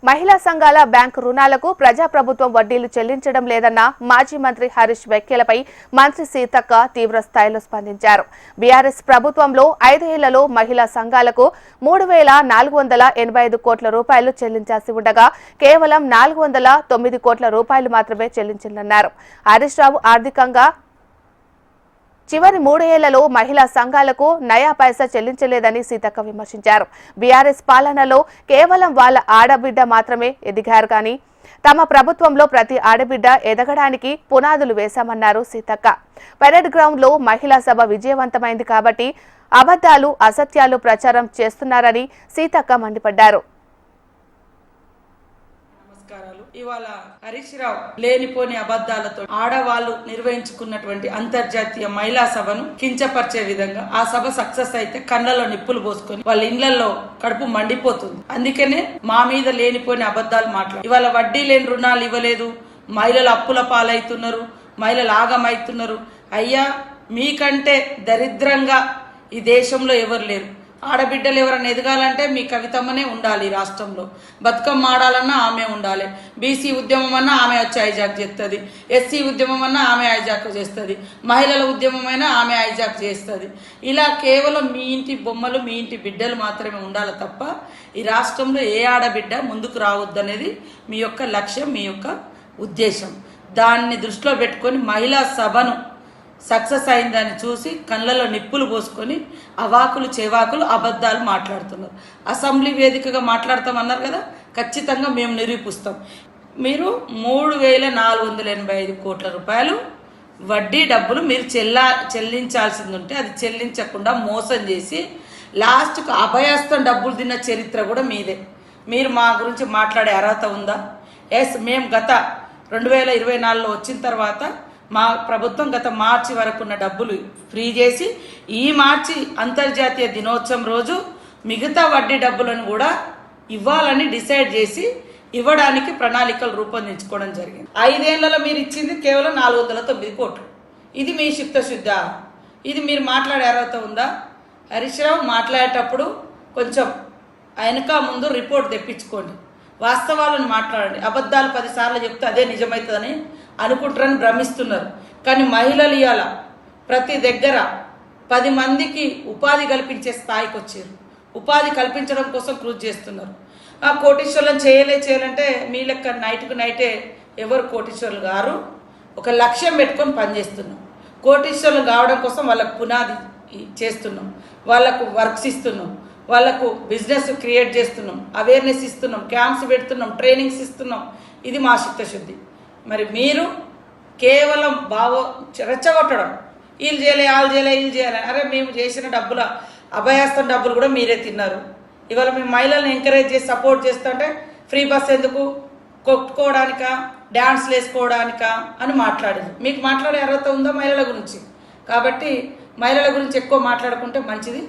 మహిళా సంఘాల బ్యాంకు రుణాలకు ప్రజాప్రభుత్వం వడ్డీలు చెల్లించడం లేదన్న మాజీ మంత్రి హరీష్ వ్యాఖ్యలపై మంత్రి సీతక్క తీవ్ర స్థాయిలో స్పందించారు. బీఆర్ఎస్ ప్రభుత్వంలో 5 ఏళ్లలో మహిళా సంఘాలకు 3,485 కోట్ల రూపాయలు చెల్లించాల్సి ఉండగా కేవలం 409 కోట్ల రూపాయలు మాత్రమే చెల్లించాలన్నారు. హరీష్ రావు ఆర్థికంగా చివరి 3 ఏళ్లలో మహిళా సంఘాలకు నయా పైసా చెల్లించలేదని సీతక్క విమర్శించారు. బీఆర్ఎస్ పాలనలో కేవలం వాళ్ళ ఆడబిడ్డ మాత్రమే ఎదిగారు కానీ తమ ప్రభుత్వంలో ప్రతి ఆడబిడ్డ ఎదగడానికి పునాదులు వేశామన్నారు సీతక్క. పరేడ్ గ్రౌండ్ లో మహిళా సభ విజయవంతమైంది కాబట్టి అబద్దాలు అసత్యాలు ప్రచారం చేస్తున్నారని సీతక్క మండిపడ్డారు. ఇవాళ హరీష్ రావు లేనిపోని అబద్దాలతో ఆడవాళ్లు నిర్వహించుకున్నటువంటి అంతర్జాతీయ మహిళా సభను కించపరిచే విధంగా ఆ సభ సక్సెస్ అయితే కళ్ళలో నిప్పులు పోసుకొని వాళ్ళ ఇళ్లలో కడుపు మండిపోతుంది. అందుకనే మా మీద లేనిపోని అబద్దాలు మాట్లాడు. ఇవాళ వడ్డీ లేని రుణాలు ఇవ్వలేదు, మహిళలు అప్పుల పాలవుతున్నారు, మహిళలు ఆగమవుతున్నారు. అయ్యా, మీకంటే దరిద్రంగా ఈ దేశంలో ఎవరు లేరు. ఆడబిడ్డలు ఎవరైనా ఎదగాలంటే మీ కవితమ్మనే ఉండాలి. రాష్ట్రంలో బతుకమ్మ ఆడాలన్నా ఆమె ఉండాలి. బీసీ ఉద్యమం అన్నా ఆమె వచ్చి హైజాక్ చేస్తుంది, ఎస్సీ ఉద్యమం అన్నా ఆమె హైజాక్ చేస్తుంది, మహిళల ఉద్యమం అయినా ఆమె హైజాక్ చేస్తుంది. ఇలా కేవలం మీ ఇంటి బొమ్మలు మీ ఇంటి బిడ్డలు మాత్రమే ఉండాలి తప్ప ఈ రాష్ట్రంలో ఏ ఆడబిడ్డ ముందుకు రావద్దనేది మీ యొక్క లక్ష్యం, మీ యొక్క ఉద్దేశం. దాన్ని దృష్టిలో పెట్టుకొని మహిళా సభను సక్సెస్ అయిందని చూసి కళ్ళలో నిప్పులు పోసుకొని అవాకులు చెవాకులు అబద్ధాలు మాట్లాడుతున్నారు. అసెంబ్లీ వేదికగా మాట్లాడతామన్నారు కదా, ఖచ్చితంగా మేము నిరూపిస్తాం. మీరు 3,485 కోట్ల రూపాయలు వడ్డీ డబ్బులు మీరు చెల్లించాల్సింది ఉంటే అది చెల్లించకుండా మోసం చేసి లాస్ట్కు అభయస్తం డబ్బులు తిన్న చరిత్ర కూడా మీదే. మీరు మా గురించి మాట్లాడే అర్హత ఉందా? ఎస్, మేము గత 2024లో వచ్చిన తర్వాత మా ప్రభుత్వం గత మార్చి వరకు ఉన్న డబ్బులు ఫ్రీ చేసి ఈ మార్చి అంతర్జాతీయ దినోత్సవం రోజు మిగతా వడ్డీ డబ్బులను కూడా ఇవ్వాలని డిసైడ్ చేసి ఇవ్వడానికి ప్రణాళికలు రూపొందించుకోవడం జరిగింది. 5 ఏళ్లలో మీరు ఇచ్చింది కేవలం 409 కోట్లు. ఇది మీ చిత్తశుద్ధ? ఇది మీరు మాట్లాడే అర్హత ఉందా? హరీష్ రావు మాట్లాడేటప్పుడు కొంచెం వెనక ముందు రిపోర్ట్ తెప్పించుకోండి, వాస్తవాలను మాట్లాడండి. అబద్ధాలు 10 సార్లు చెప్తే అదే నిజమవుతుందని అనుకుంటారని భ్రమిస్తున్నారు. కానీ మహిళలు ఇవాళ ప్రతి దగ్గర 10 మందికి ఉపాధి కల్పించే స్థాయికి వచ్చారు. ఉపాధి కల్పించడం కోసం కృషి చేస్తున్నారు. ఆ కోటీశ్వర్లను చేయాలంటే మీ లెక్క నైట్కు నైటే ఎవరు కోటీశ్వర్లు గారు ఒక లక్ష్యం పెట్టుకొని పనిచేస్తున్నాం. కోటీశ్వర్లు కావడం కోసం వాళ్ళకు పునాది చేస్తున్నాం, వాళ్ళకు వర్క్స్ ఇస్తున్నాం, వాళ్లకు బిజినెస్ క్రియేట్ చేస్తున్నాం, అవేర్నెస్ ఇస్తున్నాం, క్యాంప్స్ పెడుతున్నాం, ట్రైనింగ్స్ ఇస్తున్నాం. ఇది మా చిత్తశుద్ధి. మరి మీరు కేవలం రెచ్చగొట్టడం, వీళ్ళు చేయలే వాళ్ళు చేయలే వీళ్ళు చేయాలి. అరే, మేము చేసిన డబ్బుల అభయాస్తం డబ్బులు కూడా మీరే తిన్నారు. ఇవాళ మేము మహిళలను ఎంకరేజ్ చేసి సపోర్ట్ చేస్తుంటే ఫ్రీ బస్ ఎందుకు, కొట్టుకోవడానికా, డ్యాన్స్లు వేసుకోవడానికా అని మాట్లాడింది. మీకు మాట్లాడే అర్హత ఉందా మహిళల గురించి? కాబట్టి మహిళల గురించి ఎక్కువ మాట్లాడుకుంటే మంచిది.